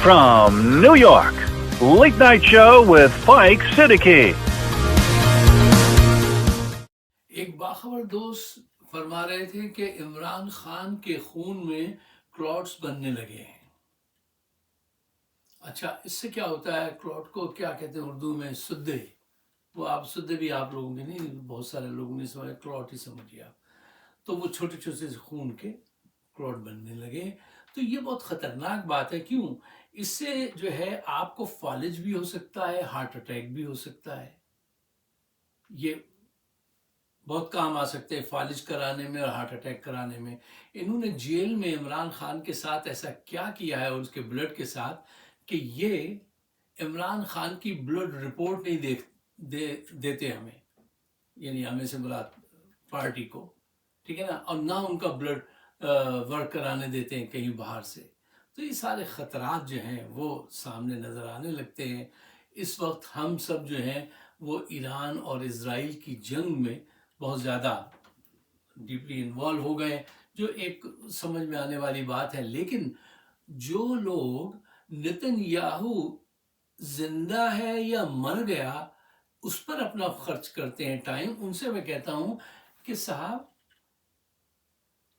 From New York, Late Night Show with Spike Siddiqui. ایک باخبر دوست فرما رہے تھے کہ عمران خان کے خون میں کلاٹس بننے لگے ہیں۔ اچھا، اس سے کیا ہوتا ہے؟ کلاٹ کو کیا کہتے ہیں اردو میں؟ سدے۔ وہ آپ سدے بھی آپ لوگوں کے نہیں، بہت سارے لوگوں نے سمجھا، کلاٹ ہی سمجھے آپ۔ تو وہ چھوٹے چھوٹے سے خون کے کلاٹ بننے لگے۔ تو یہ بہت خطرناک بات ہے۔ کیوں؟ اس سے جو ہے آپ کو فالج بھی ہو سکتا ہے، ہارٹ اٹیک بھی ہو سکتا ہے۔ یہ بہت کام آ سکتے ہیں فالج کرانے میں اور ہارٹ اٹیک کرانے میں۔ انہوں نے جیل میں عمران خان کے ساتھ ایسا کیا کیا ہے اس کے بلڈ کے ساتھ کہ یہ عمران خان کی بلڈ رپورٹ نہیں دیتے ہمیں، یعنی ہمیں سے مراد پارٹی کو، ٹھیک ہے نا، اور نہ ان کا بلڈ ورک کرانے دیتے ہیں کہیں باہر سے۔ تو یہ سارے خطرات جو ہیں وہ سامنے نظر آنے لگتے ہیں۔ اس وقت ہم سب جو ہیں وہ ایران اور اسرائیل کی جنگ میں بہت زیادہ ڈیپلی انوالو ہو گئے، جو ایک سمجھ میں آنے والی بات ہے۔ لیکن جو لوگ نتن یاہو زندہ ہے یا مر گیا اس پر اپنا خرچ کرتے ہیں ٹائم، ان سے میں کہتا ہوں کہ صاحب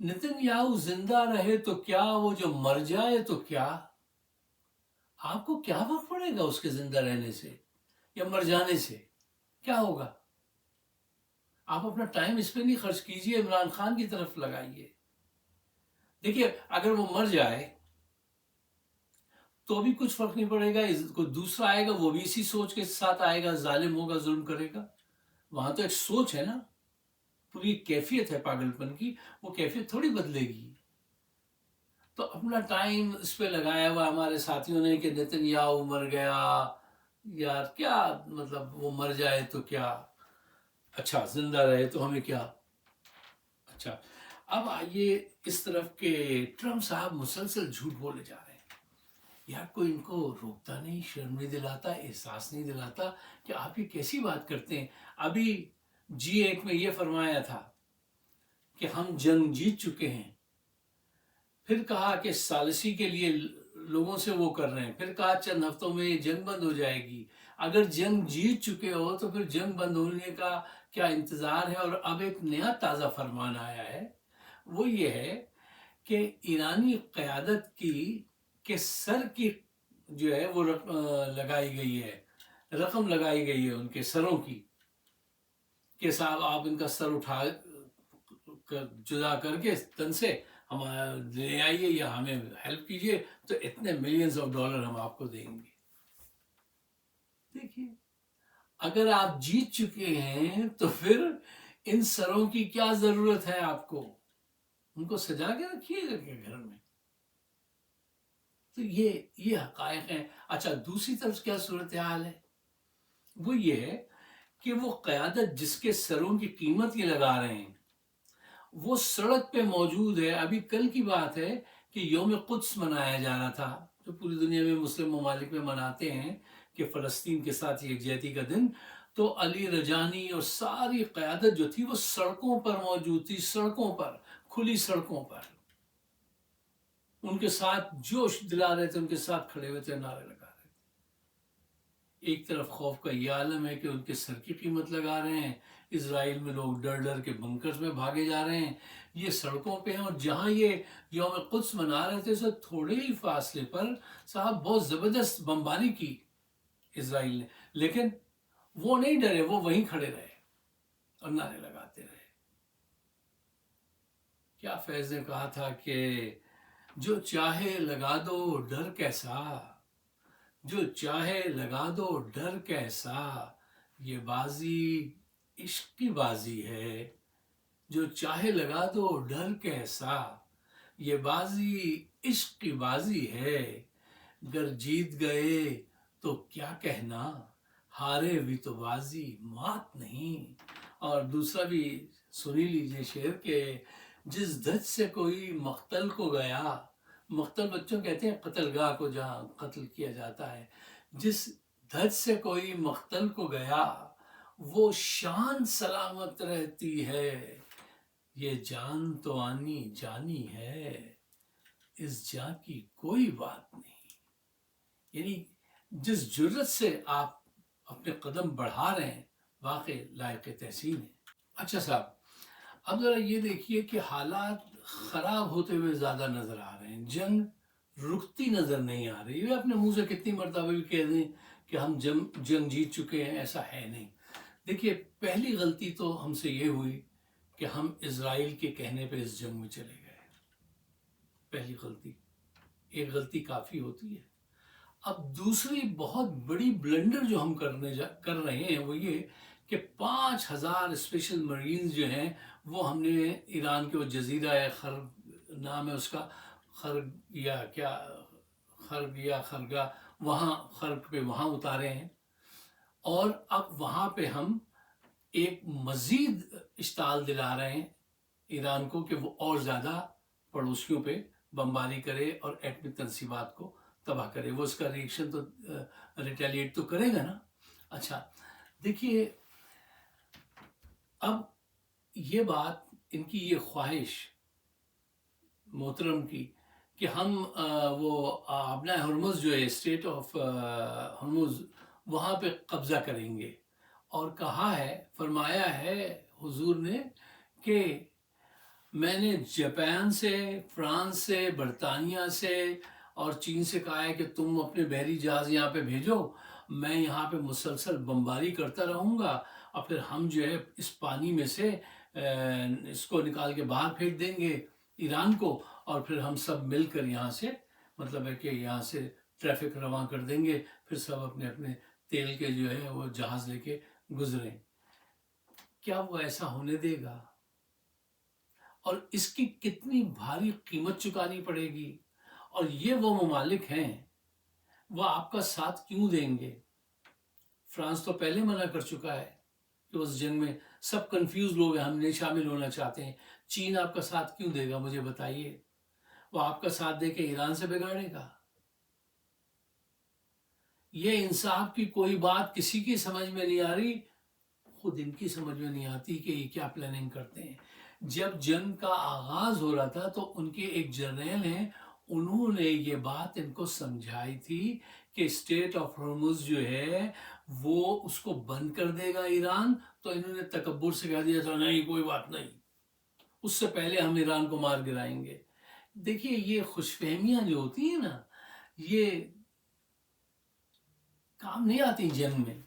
نتن یاہو زندہ رہے تو کیا، وہ جو مر جائے تو کیا، آپ کو کیا فرق پڑے گا اس کے زندہ رہنے سے یا مر جانے سے؟ کیا ہوگا؟ آپ اپنا ٹائم اس پہ نہیں خرچ کیجئے، عمران خان کی طرف لگائیے۔ دیکھیے، اگر وہ مر جائے تو بھی کچھ فرق نہیں پڑے گا، کوئی دوسرا آئے گا وہ بھی اسی سوچ کے ساتھ آئے گا، ظالم ہوگا، ظلم کرے گا۔ وہاں تو ایک سوچ ہے نا، پوری کیفیت ہے پاگل پن کی، وہ کیفیت تھوڑی بدلے گی۔ تو اپنا ٹائم اس پہ لگایا ہوا ہمارے ساتھیوں نے کہ نتن یاہو مر گیا، یار کیا مطلب، وہ مر جائے تو کیا، اچھا زندہ رہے تو ہمیں کیا۔ اچھا، اب آئیے اس طرف کہ ٹرمپ صاحب مسلسل جھوٹ بولے جا رہے ہیں۔ یار کوئی ان کو روکتا نہیں، شرم نہیں دلاتا، احساس نہیں دلاتا کہ آپ یہ کیسی بات کرتے ہیں؟ ابھی G8 میں یہ فرمایا تھا کہ ہم جنگ جیت چکے ہیں، پھر کہا کہ ثالثی کے لیے لوگوں سے وہ کر رہے ہیں، پھر کہا چند ہفتوں میں یہ جنگ بند ہو جائے گی۔ اگر جنگ جیت چکے ہو تو پھر جنگ بند ہونے کا کیا انتظار ہے؟ اور اب ایک نیا تازہ فرمان آیا ہے، وہ یہ ہے کہ ایرانی قیادت کے سر کی جو ہے وہ لگائی گئی ہے، رقم لگائی گئی ہے ان کے سروں کی، کہ صاحب آپ ان کا سر اٹھا جدا کر کے تن سے ہم لے آئیے یا ہمیں ہیلپ کیجئے تو اتنے ملینز آف ڈالر ہم آپ کو دیں گے۔ دیکھیے، اگر آپ جیت چکے ہیں تو پھر ان سروں کی کیا ضرورت ہے آپ کو؟ ان کو سجا کے رکھیے گا کہ گھر میں؟ تو یہ حقائق ہیں۔ اچھا، دوسری طرف کیا صورتحال ہے؟ وہ یہ ہے کہ وہ قیادت جس کے سروں کی قیمت یہ لگا رہے ہیں وہ سڑک پہ موجود ہے۔ ابھی کل کی بات ہے کہ یوم قدس منایا جا رہا تھا، جو پوری دنیا میں مسلم ممالک میں مناتے ہیں کہ فلسطین کے ساتھ یکجہتی کا دن۔ تو علی رجانی اور ساری قیادت جو تھی وہ سڑکوں پر موجود تھی، سڑکوں پر، کھلی سڑکوں پر، ان کے ساتھ جوش دلا رہے تھے، ان کے ساتھ کھڑے ہوئے تھے، نعرے لگا رہے تھے۔ ایک طرف خوف کا یہ عالم ہے کہ ان کے سر کی قیمت لگا رہے ہیں، اسرائیل میں لوگ ڈر ڈر کے بنکرز میں بھاگے جا رہے ہیں، یہ سڑکوں پہ ہیں۔ اور جہاں یہ یوم قدس منا رہے تھے، اس تھوڑے ہی فاصلے پر صاحب بہت زبردست بمباری کی اسرائیل نے، لیکن وہ نہیں ڈرے، وہ وہیں کھڑے رہے اور نعرے لگاتے رہے۔ کیا فیض نے کہا تھا کہ جو چاہے لگا دو ڈر کیسا، جو چاہے لگا دو ڈر کیسا، یہ بازی عشق کی بازی ہے، جو چاہے لگا دو ڈر کیسا، یہ بازی عشق کی بازی ہے، گر جیت گئے تو کیا کہنا، ہارے بھی تو بازی مات نہیں۔ اور دوسرا بھی سنی لیجئے شعر کہ جس دھج سے کوئی مقتل کو گیا، مقتل بچوں کہتے ہیں قتل گاہ کو جہاں قتل کیا جاتا ہے، جس دھج سے کوئی مقتل کو گیا وہ شان سلامت رہتی ہے، یہ جان تو آنی جانی ہے، اس جان کی کوئی بات نہیں۔ یعنی جس جرت سے آپ اپنے قدم بڑھا رہے ہیں واقعی لائق تحسین ہے۔ اچھا صاحب، اب ذرا یہ دیکھیے کہ حالات خراب ہوتے ہوئے زیادہ نظر آ رہے ہیں، جنگ رکتی نظر نہیں آ رہی۔ یہ اپنے منہ سے کتنی مرتبہ بھی کہہ دیں کہ ہم جنگ جیت چکے ہیں، ایسا ہے نہیں۔ دیکھیے، پہلی غلطی تو ہم سے یہ ہوئی کہ ہم اسرائیل کے کہنے پہ اس جنگ میں چلے گئے۔ پہلی غلطی، ایک غلطی کافی ہوتی ہے۔ اب دوسری بہت بڑی بلنڈر جو ہم کر رہے ہیں وہ یہ کہ 5,000 اسپیشل مرینز جو ہیں وہ ہم نے ایران کے وہ جزیرہ خرگ نام ہے اس کا، خرگ یا کیا، خرگ یا خرگا، وہاں خرگ پہ وہاں اتارے ہیں، اور اب وہاں پہ ہم ایک مزید اشتعال دلا رہے ہیں ایران کو کہ وہ اور زیادہ پڑوسیوں پہ بمباری کرے اور ایٹمی تنصیبات کو تباہ کرے۔ وہ اس کا ریئیکشن تو ریٹیلیٹ تو کرے گا نا۔ اچھا دیکھیے، اب یہ بات، ان کی یہ خواہش محترم کی کہ ہم وہ ابنا ہرمز جو ہے، اسٹیٹ آف ہرمز، وہاں پہ قبضہ کریں گے، اور کہا ہے، فرمایا ہے حضور نے کہ میں نے جاپان سے، فرانس سے، برطانیہ سے اور چین سے کہا ہے کہ تم اپنے بحری جہاز یہاں پہ بھیجو، میں یہاں پہ مسلسل بمباری کرتا رہوں گا، اور پھر ہم جو ہے اس پانی میں سے اس کو نکال کے باہر پھینک دیں گے ایران کو، اور پھر ہم سب مل کر یہاں سے، مطلب ہے کہ یہاں سے ٹریفک رواں کر دیں گے، پھر سب اپنے اپنے تیل کے جو ہے وہ جہاز لے کے گزریں۔ کیا وہ ایسا ہونے دے گا؟ اور اس کی کتنی بھاری قیمت چکانی پڑے گی؟ اور یہ وہ ممالک ہیں، وہ آپ کا ساتھ کیوں دیں گے؟ فرانس تو پہلے منع کر چکا ہے کہ اس جنگ میں سب کنفیوز لوگ ہیں، ہم نہیں شامل ہونا چاہتے ہیں۔ چین آپ کا ساتھ کیوں دے گا؟ مجھے بتائیے، وہ آپ کا ساتھ دے کے ایران سے بگاڑے گا؟ یہ انصاف کی کوئی بات کسی کی سمجھ میں نہیں آ رہی، خود ان کی سمجھ میں نہیں آتی کہ یہ کیا پلاننگ کرتے ہیں۔ جب جنگ کا آغاز ہو رہا تھا تو ان کے ایک جرنیل ہیں، انہوں نے یہ بات ان کو سمجھائی تھی کہ اسٹیٹ آف ہرمز جو ہے وہ اس کو بند کر دے گا ایران، تو انہوں نے تکبر سے کہہ دیا تھا نہیں کوئی بات نہیں، اس سے پہلے ہم ایران کو مار گرائیں گے۔ دیکھیے، یہ خوش فہمیاں جو ہوتی ہیں نا، یہ کام نہیں آتی جنگ میں۔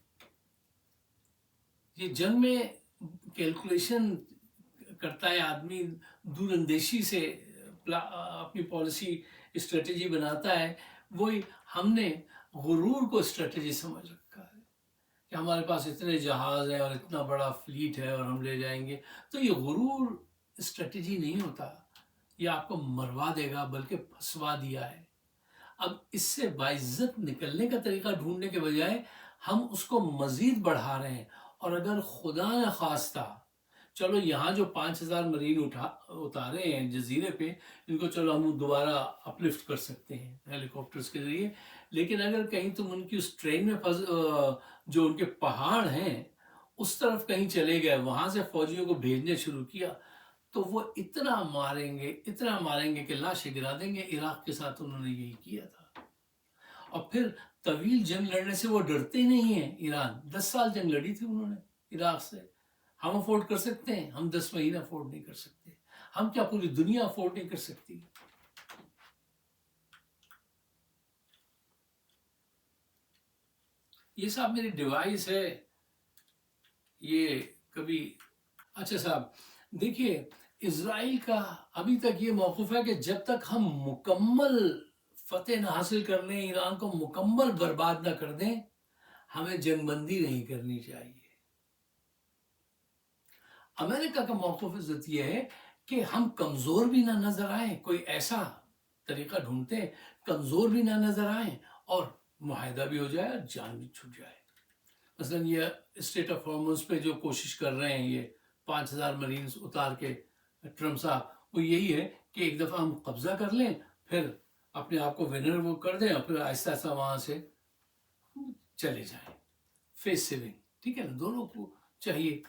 یہ جنگ میں کیلکولیشن کرتا ہے آدمی، دور اندیشی سے اپنی پالیسی اسٹریٹجی بناتا ہے۔ وہی ہم نے غرور کو اسٹریٹجی سمجھ رکھا ہے کہ ہمارے پاس اتنے جہاز ہیں اور اتنا بڑا فلیٹ ہے اور ہم لے جائیں گے، تو یہ غرور اسٹریٹجی نہیں ہوتا، یہ آپ کو مروا دے گا بلکہ پھنسوا دیا ہے۔ اب اس سے باعزت نکلنے کا طریقہ ڈھونڈنے کے بجائے ہم اس کو مزید بڑھا رہے ہیں، اور اگر خدا نہ خواستہ چلو یہاں جو 5,000 مرین اتارے ہیں جزیرے پہ، ان کو چلو ہم دوبارہ اپلفٹ کر سکتے ہیں ہیلی کاپٹرز کے ذریعے، لیکن اگر کہیں تم ان کی اس ٹرین میں جو ان کے پہاڑ ہیں اس طرف کہیں چلے گئے، وہاں سے فوجیوں کو بھیجنے شروع کیا، تو وہ اتنا ماریں گے کہ لاشیں گرا دیں گے۔ عراق کے ساتھ انہوں نے یہی کیا تھا، اور پھر طویل جنگ لڑنے سے وہ ڈرتے نہیں ہیں۔ ایران 10 سال جنگ لڑی تھی انہوں نے عراق سے، ہم افورڈ کر سکتے ہیں؟ ہم 10 مہینہ افورڈ نہیں کر سکتے، ہم کیا پوری دنیا افورڈ نہیں کر سکتی؟ یہ صاحب میری ڈیوائس ہے، یہ کبھی، اچھا صاحب دیکھیے، اسرائیل کا ابھی تک یہ موقف ہے کہ جب تک ہم مکمل فتح نہ حاصل کر لیں، ایران کو مکمل برباد نہ کر دیں، ہمیں جنگ بندی نہیں کرنی چاہیے۔ امریکہ کا موقف عزت یہ ہے کہ ہم کمزور بھی نہ نظر آئیں، کوئی ایسا طریقہ ڈھونڈتے ہیں کمزور بھی نہ نظر آئیں اور معاہدہ بھی ہو جائے اور جان بھی چھوٹ جائے۔ مثلا یہ اسٹیٹ آف ہارمز پہ جو کوشش کر رہے ہیں، یہ 5,000 مرینز اتار کے ٹرمپ صاحب، وہ یہی ہے کہ ایک دفعہ ہم قبضہ کر لیں، پھر اپنے آپ کو ونر وہ کر دیں، اور پھر آہستہ آہستہ وہاں سے چلے جائیں۔ فیس سیونگ، ٹھیک ہے نا، دونوں کو چاہیے۔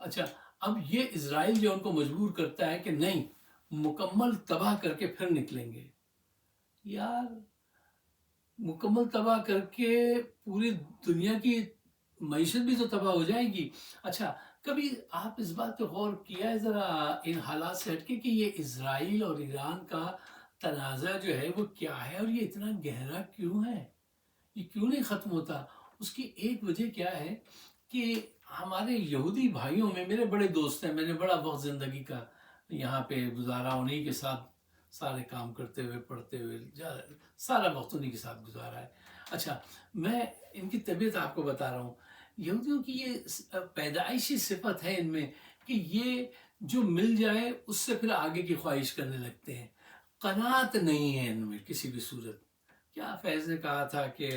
اچھا، اب یہ اسرائیل جو ان کو مجبور کرتا ہے کہ نہیں، مکمل تباہ کر کے پھر نکلیں گے۔ یار مکمل تباہ کر کے پوری دنیا کی معیشت بھی تو تباہ ہو جائے گی۔ اچھا، کبھی آپ اس بات پہ غور کیا ہے ذرا ان حالات سے ہٹ کے کہ یہ اسرائیل اور ایران کا تنازع جو ہے وہ کیا ہے اور یہ اتنا گہرا کیوں ہے؟ یہ کیوں نہیں ختم ہوتا؟ اس کی ایک وجہ کیا ہے کہ ہمارے یہودی بھائیوں میں میرے بڑے دوست ہیں، میں نے بڑا وقت زندگی کا یہاں پہ گزارا، انہی کے ساتھ سارے کام کرتے ہوئے پڑھتے ہوئے سارا وقت انہی کے ساتھ گزارا ہے۔ اچھا، میں ان کی طبیعت آپ کو بتا رہا ہوں۔ یہودیوں کی یہ پیدائشی صفت ہے ان میں کہ یہ جو مل جائے اس سے پھر آگے کی خواہش کرنے لگتے ہیں، قناعت نہیں ہے ان میں کسی بھی صورت۔ کیا فیض نے کہا تھا کہ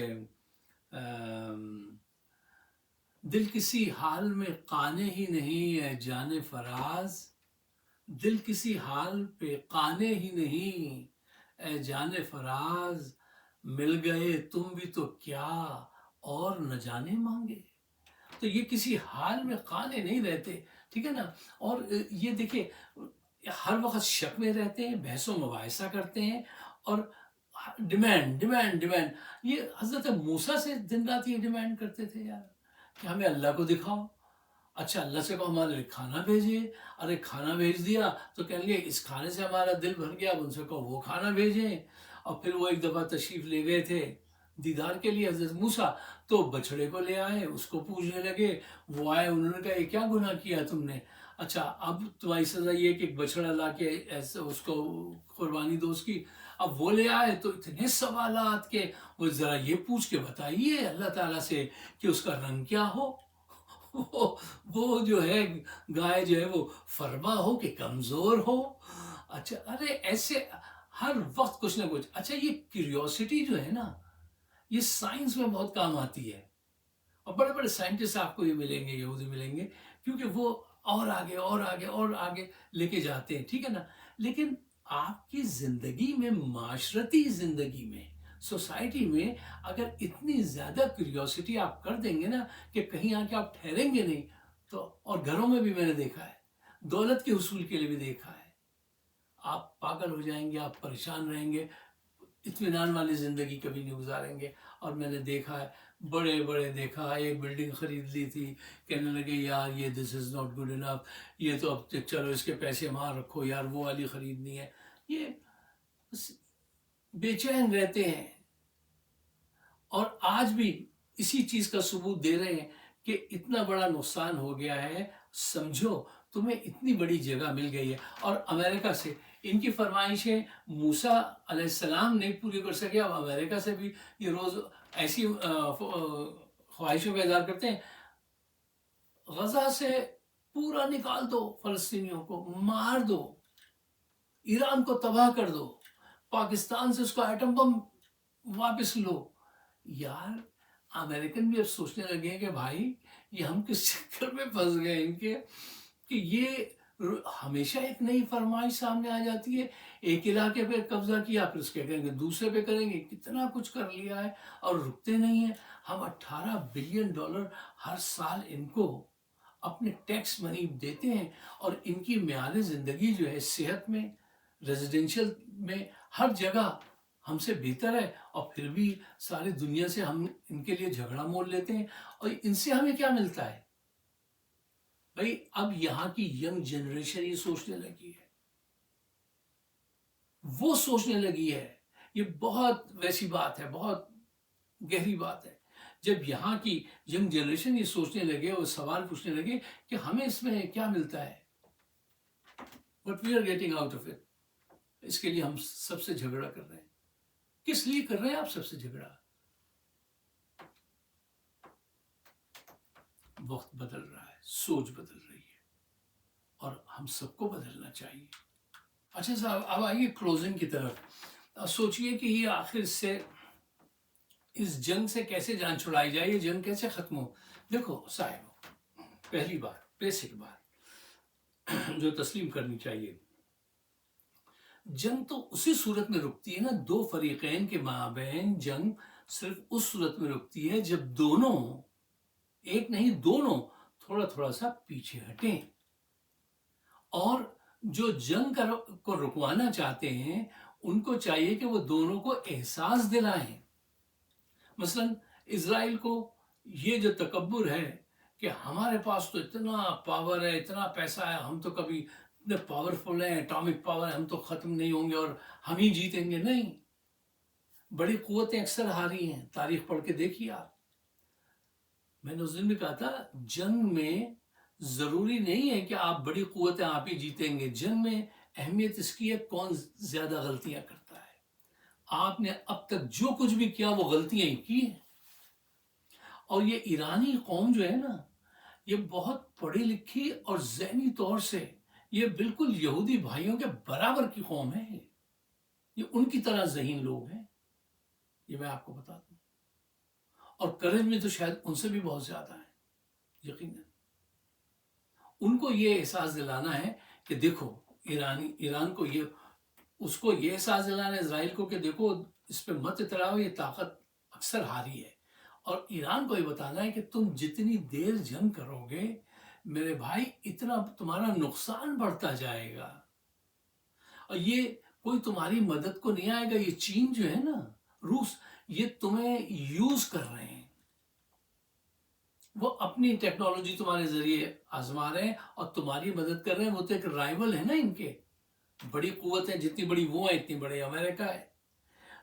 دل کسی حال میں قانے ہی نہیں ہے جان فراز، دل کسی حال پہ قانے ہی نہیں اے جان فراز، مل گئے تم بھی تو کیا اور نہ جانے مانگے۔ تو یہ کسی حال میں قانے نہیں رہتے، ٹھیک ہے نا؟ اور یہ دیکھیں ہر وقت شک میں رہتے ہیں، بحث و مباحثہ کرتے ہیں، اور ڈیمانڈ ڈیمانڈ ڈیمانڈ۔ یہ حضرت موسیٰ سے دن رات یہ ڈیمانڈ کرتے تھے یار کہ ہمیں اللہ کو دکھاؤ۔ اچھا، اللہ سے کہو ہمارے لیے کھانا بھیجیے، ارے کھانا بھیج دیا تو کہیں گے اس کھانے سے ہمارا دل بھر گیا، اب ان سے کہو وہ کھانا بھیجیں۔ اور پھر وہ ایک دفعہ تشریف لے گئے تھے دیدار کے لیے حضرت موسیٰ، تو بچڑے کو لے آئے، اس کو پوچھنے لگے، وہ آئے، انہوں نے کہا یہ کیا گناہ کیا تم نے؟ اچھا، اب تمہاری سزا یہ کہ ایک بچڑا لا کے ایسے اس کو قربانی دو اس کی۔ اب وہ لے آئے تو اتنے سوالات کہ وہ ذرا یہ پوچھ کے بتائیے اللہ تعالیٰ سے کہ اس کا رنگ کیا ہو، وہ جو ہے گائے جو ہے وہ فربا ہو کہ کمزور ہو۔ اچھا، ارے ایسے ہر وقت کچھ نہ کچھ۔ اچھا، یہ کیوریوسٹی جو ہے نا، یہ سائنس میں بہت کام آتی ہے، اور بڑے بڑے سائنٹسٹ آپ کو یہ ملیں گے، یہودی ملیں گے، کیونکہ وہ اور آگے اور آگے اور آگے لے کے جاتے ہیں، ٹھیک ہے نا؟ لیکن آپ کی زندگی میں، معاشرتی زندگی میں، سوسائٹی میں اگر اتنی زیادہ کیوریوسٹی آپ کر دیں گے نا کہ کہیں آ کے آپ ٹھہریں گے نہیں تو، اور گھروں میں بھی میں نے دیکھا ہے، دولت کے حصول کے لیے بھی دیکھا ہے، آپ پاگل ہو جائیں گے، آپ پریشان رہیں گے، اطمینان والی زندگی کبھی نہیں گزاریں گے۔ اور میں نے دیکھا ہے، بڑے بڑے دیکھا ہے، ایک بلڈنگ خرید لی تھی، کہنے لگے یار یہ دس از ناٹ گڈ انف، یہ تو اب چلو اس کے پیسے وہاں رکھو یار، وہ والی خریدنی ہے۔ یہ بے چین رہتے ہیں، اور آج بھی اسی چیز کا ثبوت دے رہے ہیں کہ اتنا بڑا نقصان ہو گیا ہے، سمجھو تمہیں اتنی بڑی جگہ مل گئی ہے، اور امریکہ سے ان کی فرمائشیں موسیٰ علیہ السلام نہیں پوری کر سکے، اب امریکہ سے بھی یہ روز ایسی خواہشوں کا اظہار کرتے ہیں، غزہ سے پورا نکال دو، فلسطینیوں کو مار دو، ایران کو تباہ کر دو، پاکستان سے اس کا ایٹم بم واپس لو۔ یار امریکن بھی اب سوچنے لگے ہیں کہ بھائی یہ ہم کس چکر میں پھنس گئے ان کے، کہ یہ ہمیشہ ایک نئی فرمائش سامنے آ جاتی ہے، ایک علاقے پہ قبضہ کیا پھر اس کے کہیں گے دوسرے پہ کریں گے، کتنا کچھ کر لیا ہے اور رکتے نہیں ہیں۔ ہم $18 بلین ہر سال ان کو اپنے ٹیکس منی دیتے ہیں، اور ان کی معیار زندگی جو ہے صحت میں، ریزیڈینشل میں، ہر جگہ ہم سے بہتر ہے، اور پھر بھی ساری دنیا سے ہم ان کے لیے جھگڑا مول لیتے ہیں، اور ان سے ہمیں کیا ملتا ہے؟ بھائی اب یہاں کی ینگ جنریشن یہ سوچنے لگی ہے، وہ سوچنے لگی ہے، یہ بہت ویسی بات ہے، بہت گہری بات ہے۔ جب یہاں کی ینگ جنریشن یہ سوچنے لگے اور سوال پوچھنے لگے کہ ہمیں اس میں کیا ملتا ہے، what we are getting out of it، اس کے لیے ہم سب سے جھگڑا کر رہے ہیں۔ کس لیے کر رہے ہیں آپ سب سے جھگڑا؟ وقت بدل رہا ہے، سوچ بدل رہی ہے، اور ہم سب کو بدلنا چاہیے۔ اچھا صاحب، اب آئیے کلوزنگ کی طرف۔ سوچئے کہ یہ آخر سے اس جنگ سے کیسے جان چھڑائی جائے، یہ جنگ کیسے ختم ہو۔ دیکھو صاحب، پہلی بات، بیسک بات جو تسلیم کرنی چاہیے، جنگ تو اسی صورت میں رکتی ہے نا، دو فریقین کے مابین جنگ صرف اس صورت میں رکتی ہے جب دونوں، ایک نہیں دونوں، تھوڑا تھوڑا سا پیچھے ہٹیں، اور جو جنگ کو رکوانا چاہتے ہیں ان کو چاہیے کہ وہ دونوں کو احساس دلائیں مثلا اسرائیل کو یہ جو تکبر ہے کہ ہمارے پاس تو اتنا پاور ہے، اتنا پیسہ ہے، ہم تو کبھی اتنے پاورفل ہیں، اٹامک پاور ہے، ہم تو ختم نہیں ہوں گے اور ہم ہی جیتیں گے. نہیں، بڑی قوتیں اکثر ہاری ہیں، تاریخ پڑھ کے دیکھیے آپ. میں نے اس دن بھی کہا تھا جنگ میں ضروری نہیں ہے کہ آپ بڑی قوتیں آپ ہی جیتیں گے. جنگ میں اہمیت اس کی ہے کون زیادہ غلطیاں کرتا ہے. آپ نے اب تک جو کچھ بھی کیا وہ غلطیاں ہی کی ہیں. اور یہ ایرانی قوم جو ہے نا، یہ بہت پڑھی لکھی اور ذہنی طور سے یہ بالکل یہودی بھائیوں کے برابر کی قوم ہے. یہ ان کی طرح ذہین لوگ ہیں، یہ میں آپ کو بتا دوں. اور کرج میں تو شاید ان سے بھی بہت زیادہ ہیں یقیناً. ان کو یہ احساس دلانا ہے کہ دیکھو ایران کو اس کو یہ احساس دلانا ہے اسرائیل کو کہ دیکھو اس پہ مت اتراؤ، یہ طاقت اکثر ہاری ہے. اور ایران کو یہ بتانا ہے کہ تم جتنی دیر جنگ کرو گے میرے بھائی اتنا تمہارا نقصان بڑھتا جائے گا. اور یہ کوئی تمہاری مدد کو نہیں آئے گا. یہ چین جو ہے نا، روس، یہ تمہیں یوز کر رہے ہیں. وہ اپنی ٹیکنالوجی تمہارے ذریعے آزما رہے ہیں اور تمہاری مدد کر رہے ہیں. وہ تو ایک رائول ہے نا ان کے، بڑی قوت ہے، جتنی بڑی وہ ہے اتنی بڑی امریکہ ہے.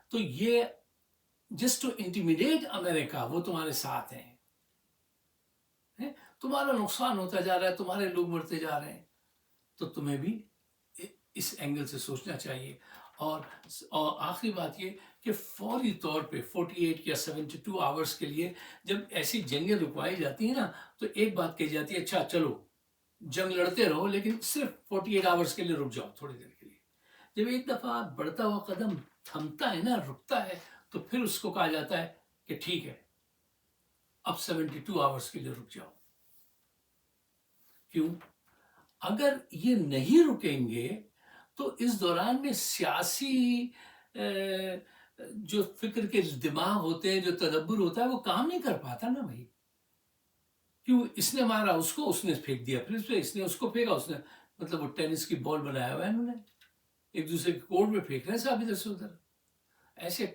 تو یہ جسٹ ٹو انٹیمیڈیٹ امریکہ وہ تمہارے ساتھ ہیں. تمہارا نقصان ہوتا جا رہا ہے، تمہارے لوگ مرتے جا رہے ہیں. تو تمہیں بھی اس اینگل سے سوچنا چاہیے. اور آخری بات یہ کہ فوری طور پہ 48 یا 72 آورس کے لیے جب ایسی جنگیں رکوائی جاتی ہیں نا، تو ایک بات کہی جاتی ہے، اچھا چلو جنگ لڑتے رہو لیکن صرف 48 آورس کے لیے رک جاؤ تھوڑی دیر کے لیے. جب ایک دفعہ بڑھتا ہوا قدم تھمتا ہے نا، رکتا ہے، تو پھر اس کو کہا جاتا ہے کہ ٹھیک ہے اب 72 آورس کے لیے رک جاؤ. کیوں؟ اگر یہ نہیں رکیں گے تو اس دوران میں سیاسی جو فکر کے دماغ ہوتے ہیں، جو تدبر ہوتا ہے، وہ کام نہیں کر پاتا نا بھائی. کیوں؟ اس نے مارا اس کو، اس نے پھینک دیا، پھر اس نے اس کو پھینکا، اس نے مطلب وہ ٹینس کی بال بنایا ہوا ہے انہوں نے، ایک دوسرے کے کورٹ میں پھینک رہے ہیں صاحب ادھر سے ادھر. ایسے